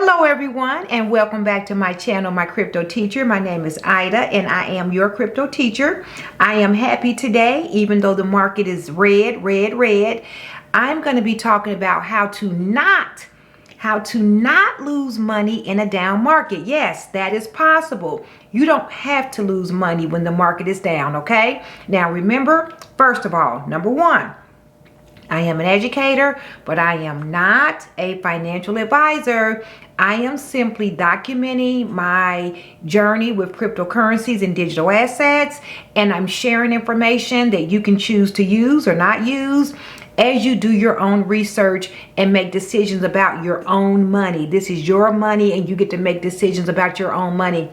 Hello everyone, and welcome back to my channel, My Crypto Teacher. My name is Ida and I am your crypto teacher. I am happy today, even though the market is red. I'm going to be talking about how to not lose money in a down market. Yes, that is possible. You don't have to lose money when the market is down, okay? Now remember, first of all, number one, I am an educator, but I am not a financial advisor. I am simply documenting my journey with cryptocurrencies and digital assets, and I'm sharing information that you can choose to use or not use as you do your own research and make decisions about your own money. This is your money and you get to make decisions about your own money.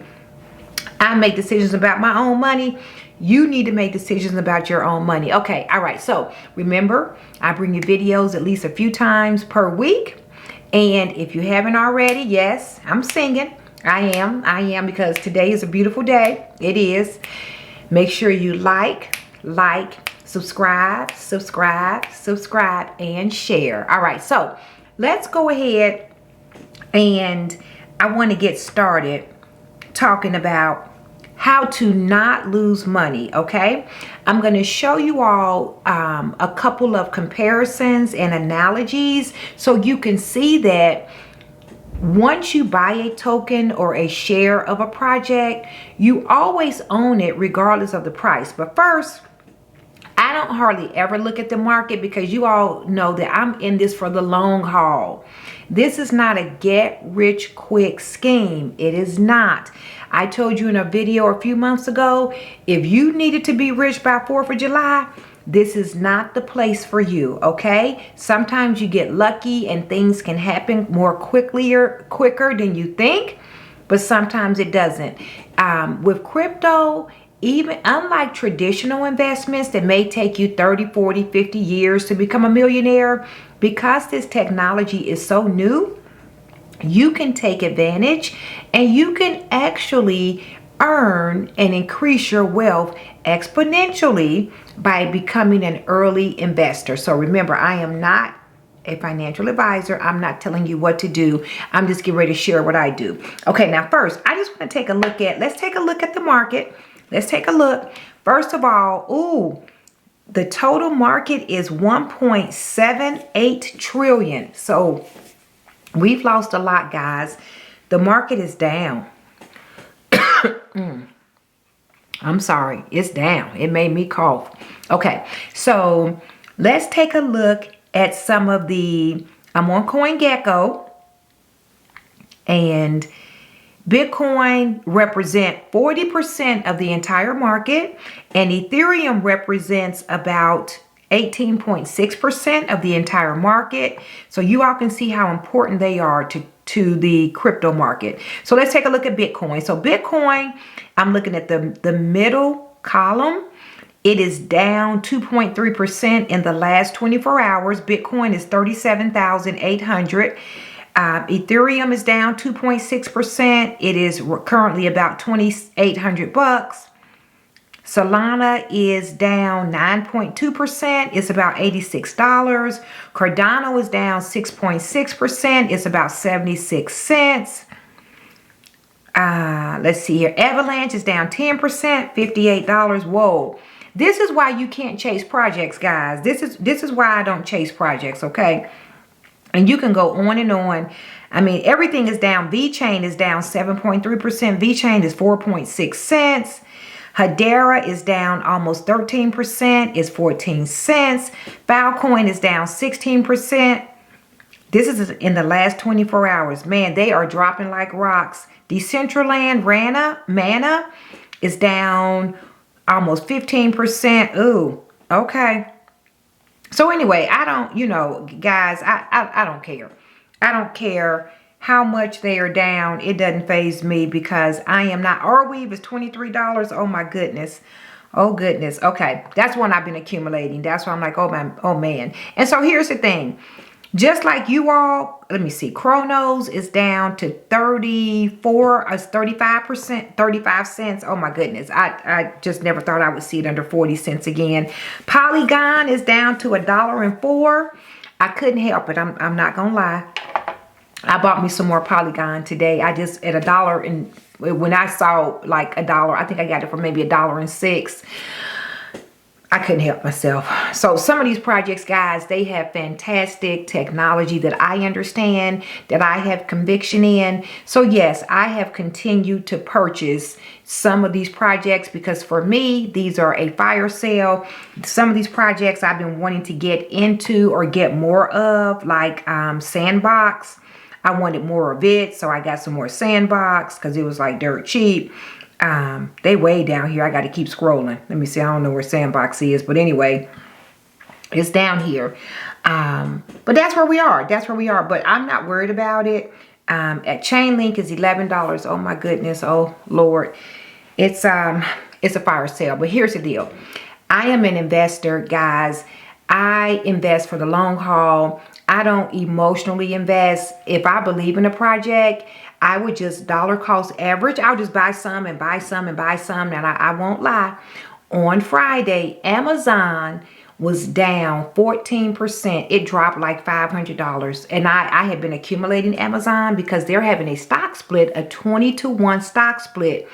I make decisions about my own money. You need to make decisions about your own money. Okay, all right. So remember, I bring you videos at least a few times per week. And if you haven't already, yes, I'm singing. I am because today is a beautiful day. It is. Make sure you like, subscribe, and share. All right, so let's go ahead and I want to get started talking about how to not lose money, okay? I'm going to show you all a couple of comparisons and analogies so you can see that once you buy a token or a share of a project, you always own it regardless of the price. But first, I don't hardly ever look at the market because you all know that I'm in this for the long haul. This is not a get rich quick scheme. It is not. I told you in a video a few months ago, if you needed to be rich by 4th of July, this is not the place for you, okay? Sometimes you get lucky and things can happen more quicker than you think, but sometimes it doesn't. With crypto, even unlike traditional investments that may take you 30, 40, 50 years to become a millionaire, because this technology is so new, you can take advantage and you can actually earn and increase your wealth exponentially by becoming an early investor. So remember, I am not a financial advisor. I'm not telling you what to do. I'm just getting ready to share what I do. Okay, now first, I just want to take a look at, let's take a look at the market. Let's take a look. First of all, the total market is 1.78 trillion. So we've lost a lot, guys. The market is down. I'm sorry, it's down. It made me cough. Okay, so let's take a look at some of the, I'm on CoinGecko, and Bitcoin represents 40% of the entire market, and Ethereum represents about 18.6% of the entire market. So you all can see how important they are to the crypto market. So let's take a look at Bitcoin. So Bitcoin, I'm looking at the middle column. It is down 2.3% in the last 24 hours. Bitcoin is 37,800. Ethereum is down 2.6%. It is currently about 2,800 bucks. Solana is down 9.2%. It's about $86. Cardano is down 6.6%. It's about 76 cents. Let's see here. Avalanche is down 10%, $58. Whoa. This is why you can't chase projects, guys. This is why I don't chase projects, okay? And you can go on and on. I mean, everything is down. VeChain is down 7.3%. VeChain is 4.6 cents. Hedera is down almost 13%. It's 14 cents. Filecoin is down 16%. This is in the last 24 hours. Man, they are dropping like rocks. Decentraland Mana is down almost 15%. Ooh, okay. So anyway, I don't, guys, I don't care. I don't care how much they are down. It doesn't faze me because I am not. Arweave is $23. Oh my goodness. Oh goodness. Okay. That's one I've been accumulating. That's why I'm like, oh man. And so here's the thing. Just like you all, let me see. Chronos is down to 35%, 35 cents. Oh my goodness. I just never thought I would see it under 40 cents again. Polygon is down to $1.04. I couldn't help it. I'm not going to lie. I bought me some more Polygon today. I just at $1, and when I saw like $1, I think I got it for maybe $1.06. I couldn't help myself. So some of these projects, guys, they have fantastic technology that I understand, that I have conviction in. So yes, I have continued to purchase some of these projects because for me, these are a fire sale. Some of these projects I've been wanting to get into or get more of, like Sandbox. I wanted more of it, so I got some more Sandbox because it was like dirt cheap. They way down here. I got to keep scrolling. Let me see. I don't know where Sandbox is, but anyway, it's down here. But that's where we are. That's where we are. But I'm not worried about it. At Chainlink is $11. Oh my goodness. Oh Lord. It's a fire sale. But here's the deal. I am an investor, guys. I invest for the long haul. I don't emotionally invest. If I believe in a project, I would just dollar cost average. I'll just buy some and buy some and buy some. And I won't lie. On Friday, Amazon was down 14%. It dropped like $500. And I had been accumulating Amazon because they're having a stock split, a 20-to-1 stock split.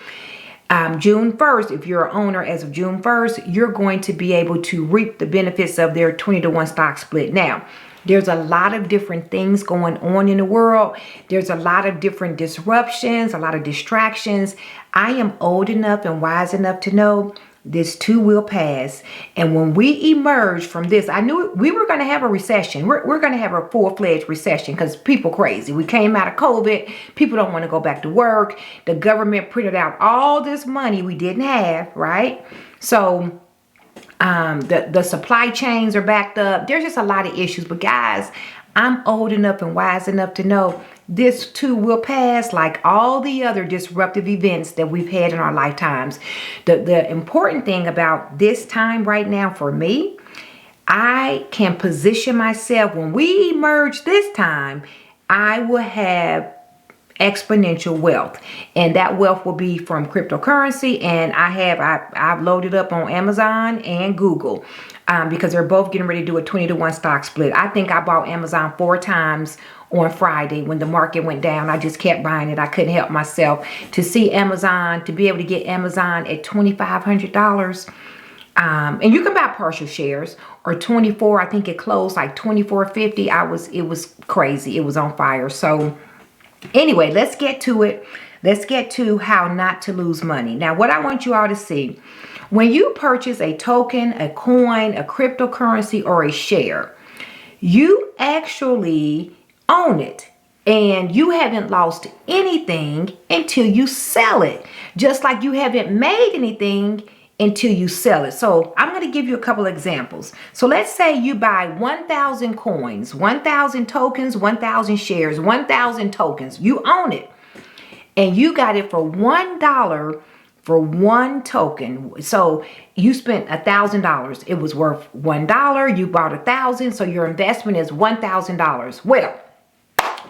June 1st, if you're an owner as of June 1st, you're going to be able to reap the benefits of their 20-to-1 stock split. Now, there's a lot of different things going on in the world. There's a lot of different disruptions, a lot of distractions. I am old enough and wise enough to know this too will pass. And when we emerge from this, I knew we were going to have a recession. We're going to have a full-fledged recession because people crazy. We came out of COVID. People don't want to go back to work. The government printed out all this money we didn't have, right? So the supply chains are backed up. There's just a lot of issues. But guys, I'm old enough and wise enough to know this too will pass, like all the other disruptive events that we've had in our lifetimes. The important thing about this time right now for me, I can position myself when we emerge this time, I will have exponential wealth, and that wealth will be from cryptocurrency. And I've loaded up on Amazon and Google because they're both getting ready to do a 20-to-1 stock split. I think I bought Amazon 4 times on Friday when the market went down. I just kept buying it. I couldn't help myself. To see Amazon, to be able to get Amazon at $2,500, and you can buy partial shares, or 24. I think it closed like $24.50. It was crazy. It was on fire. So anyway, let's get to it. Let's get to how not to lose money. Now, what I want you all to see, when you purchase a token, a coin, a cryptocurrency, or a share, you actually own it. And you haven't lost anything until you sell it. Just like you haven't made anything until you sell it. So I'm going to give you a couple examples. So let's say you buy 1,000 coins, 1,000 tokens, 1,000 shares, 1,000 tokens. You own it. And you got it for $1 for one token. So you spent $1,000. It was worth $1. You bought 1,000. So your investment is $1,000. Well,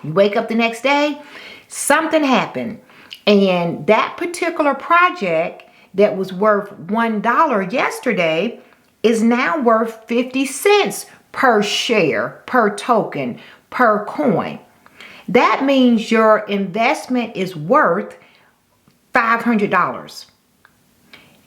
you wake up the next day, something happened. And that particular project that was worth $1 yesterday is now worth 50 cents per share, per token, per coin. That means your investment is worth $500.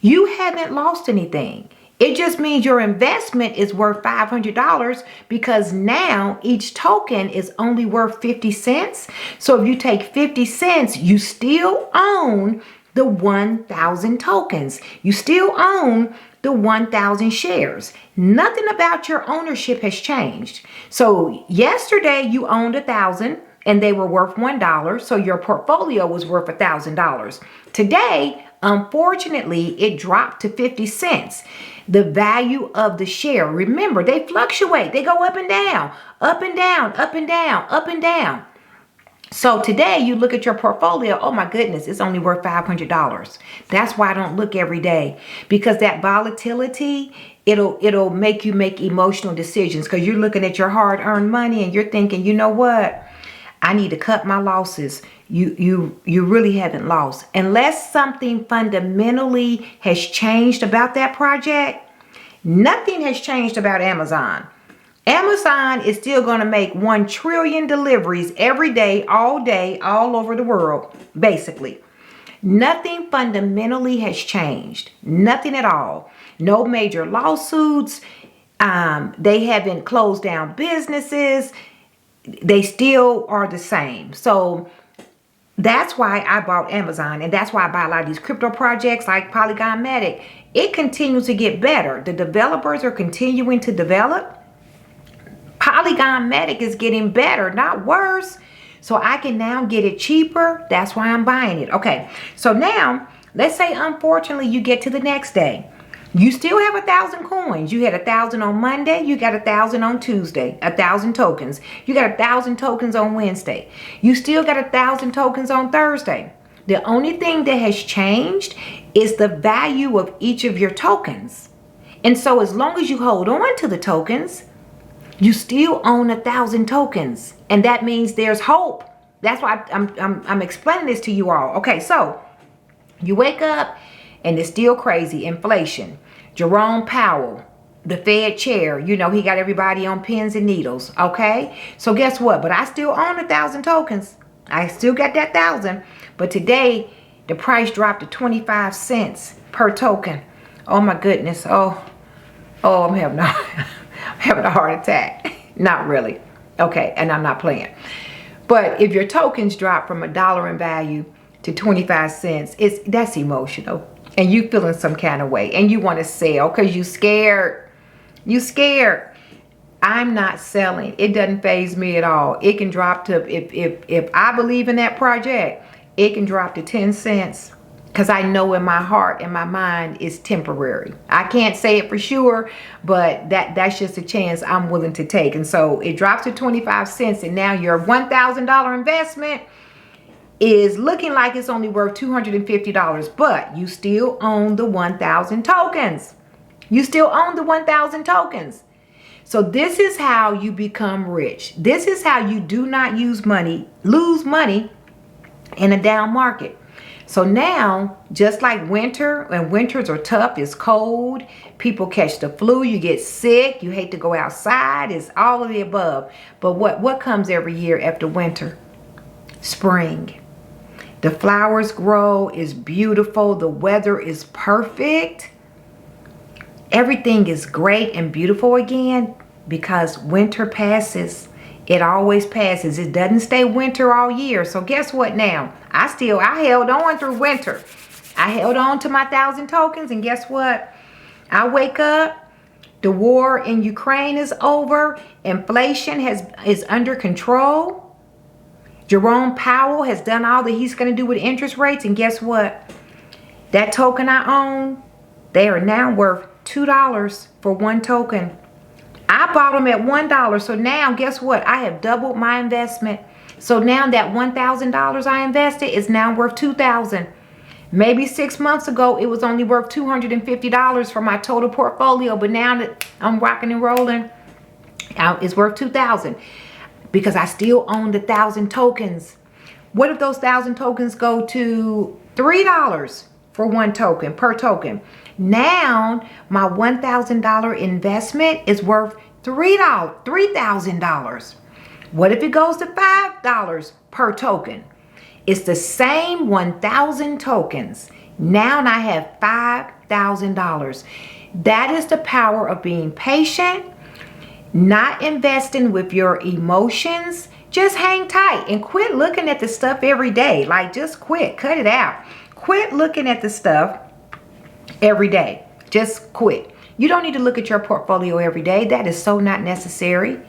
You haven't lost anything. It just means your investment is worth $500 because now each token is only worth 50 cents. So if you take 50 cents, you still own the 1,000 tokens. You still own the 1,000 shares. Nothing about your ownership has changed. So yesterday you owned 1,000 and they were worth $1. So your portfolio was worth $1,000. Today, unfortunately, it dropped to 50 cents. The value of the share, remember, they fluctuate. They go up and down, up and down, up and down, up and down. So today you look at your portfolio, oh my goodness, it's only worth $500. That's why I don't look every day, because that volatility, it'll make you make emotional decisions because you're looking at your hard-earned money and you're thinking, you know what? I need to cut my losses. You really haven't lost. Unless something fundamentally has changed about that project, nothing has changed about Amazon. Amazon is still going to make 1 trillion deliveries every day, all over the world, basically. Nothing fundamentally has changed. Nothing at all. No major lawsuits. They haven't closed down businesses. They still are the same. So that's why I bought Amazon, and that's why I buy a lot of these crypto projects like Polygon Matic. It continues to get better. The developers are continuing to develop. Polygon Matic is getting better, not worse. So I can now get it cheaper. That's why I'm buying it. Okay, so now let's say unfortunately you get to the next day. You still have 1,000 coins. You had 1,000 on Monday. You got 1,000 on Tuesday. 1,000 tokens. You got 1,000 tokens on Wednesday. You still got 1,000 tokens on Thursday. The only thing that has changed is the value of each of your tokens. And so as long as you hold on to the tokens, you still own 1,000 tokens. And that means there's hope. That's why I'm explaining this to you all. Okay, so you wake up and it's still crazy. Inflation. Jerome Powell, the Fed chair, you know, he got everybody on pins and needles. Okay, so guess what? But I still own 1,000 tokens. I still got that 1,000. But today, the price dropped to 25 cents per token. Oh my goodness. Oh, I'm having a heart attack. Not really. Okay, and I'm not playing. But if your tokens drop from $1 in value to 25 cents, that's emotional. And you feeling some kind of way. And you want to sell because you scared. You scared. I'm not selling. It doesn't faze me at all. It can drop to, if I believe in that project, it can drop to 10 cents. Because I know in my heart and my mind it's temporary. I can't say it for sure, but that's just a chance I'm willing to take. And so it drops to 25 cents, and now your $1,000 investment is looking like it's only worth $250, but you still own the 1,000 tokens. You still own the 1,000 tokens. So this is how you become rich. This is how you do not lose money in a down market. So now, just like winter, and winters are tough, it's cold, people catch the flu, you get sick, you hate to go outside, it's all of the above. But what comes every year after winter? Spring. The flowers grow, it's beautiful, the weather is perfect. Everything is great and beautiful again because winter passes. It always passes. It doesn't stay winter all year. So guess what now? I held on through winter. I held on to my 1,000 tokens, and guess what? I wake up, the war in Ukraine is over, inflation is under control. Jerome Powell has done all that he's going to do with interest rates, and guess what? That token I own, they are now worth $2 for one token. I bought them at $1. So now guess what? I have doubled my investment. So now that $1,000 I invested is now worth $2,000. Maybe 6 months ago, it was only worth $250 for my total portfolio. But now that I'm rocking and rolling, it's worth $2,000 because I still own the 1,000 tokens. What if those 1,000 tokens go to $3 for one token, per token? Now my $1,000 investment is worth $3,000. What if it goes to $5 per token? It's the same 1,000 tokens. Now I have $5,000. That is the power of being patient, not investing with your emotions. Just hang tight and quit looking at the stuff every day. Like, just quit, cut it out. Quit looking at the stuff every day. Just quit. You don't need to look at your portfolio every day. That is so not necessary.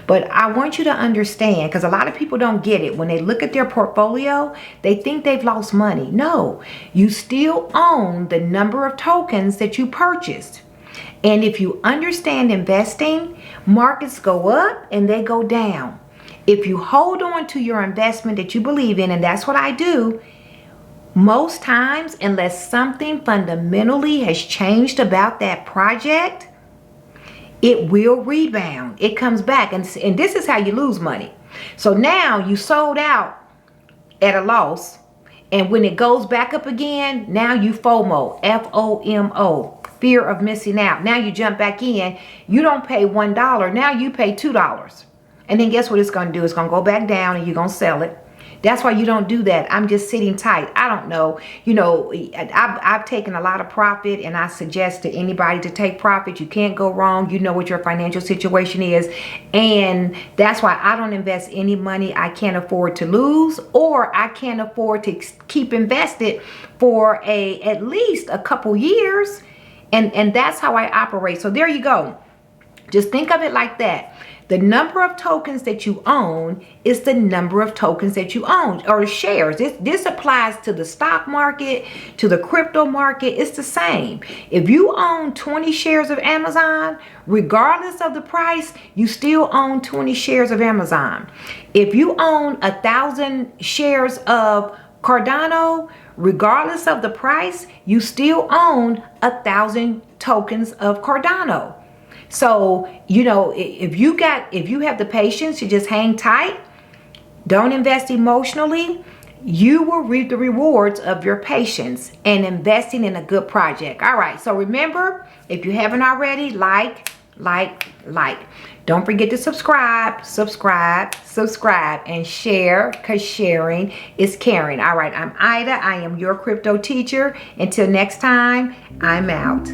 But I want you to understand, because a lot of people don't get it. When they look at their portfolio, they think they've lost money. No, you still own the number of tokens that you purchased. And if you understand investing, markets go up and they go down. If you hold on to your investment that you believe in, and that's what I do, most times, unless something fundamentally has changed about that project, it will rebound. It comes back. And this is how you lose money. So now you sold out at a loss. And when it goes back up again, now you FOMO. F-O-M-O. fear of missing out. Now you jump back in, you don't pay $1, now you pay $2. And then guess what it's going to do? It's going to go back down and you're going to sell it. That's why you don't do that. I'm just sitting tight. I don't know. You know, I've taken a lot of profit, and I suggest to anybody to take profit. You can't go wrong. You know what your financial situation is. And that's why I don't invest any money I can't afford to lose, or I can't afford to keep invested for at least a couple years. And that's how I operate. So there you go. Just think of it like that. The number of tokens that you own is the number of tokens that you own, or shares. This applies to the stock market, to the crypto market. It's the same. If you own 20 shares of Amazon, regardless of the price, you still own 20 shares of Amazon. If you own 1,000 shares of Cardano, regardless of the price, you still own 1,000 tokens of Cardano. So, you know, if you have the patience to just hang tight, don't invest emotionally, you will reap the rewards of your patience and investing in a good project. All right. So remember, if you haven't already, like. Don't forget to subscribe, and share, because sharing is caring. All right. I'm Ida. I am your crypto teacher. Until next time, I'm out.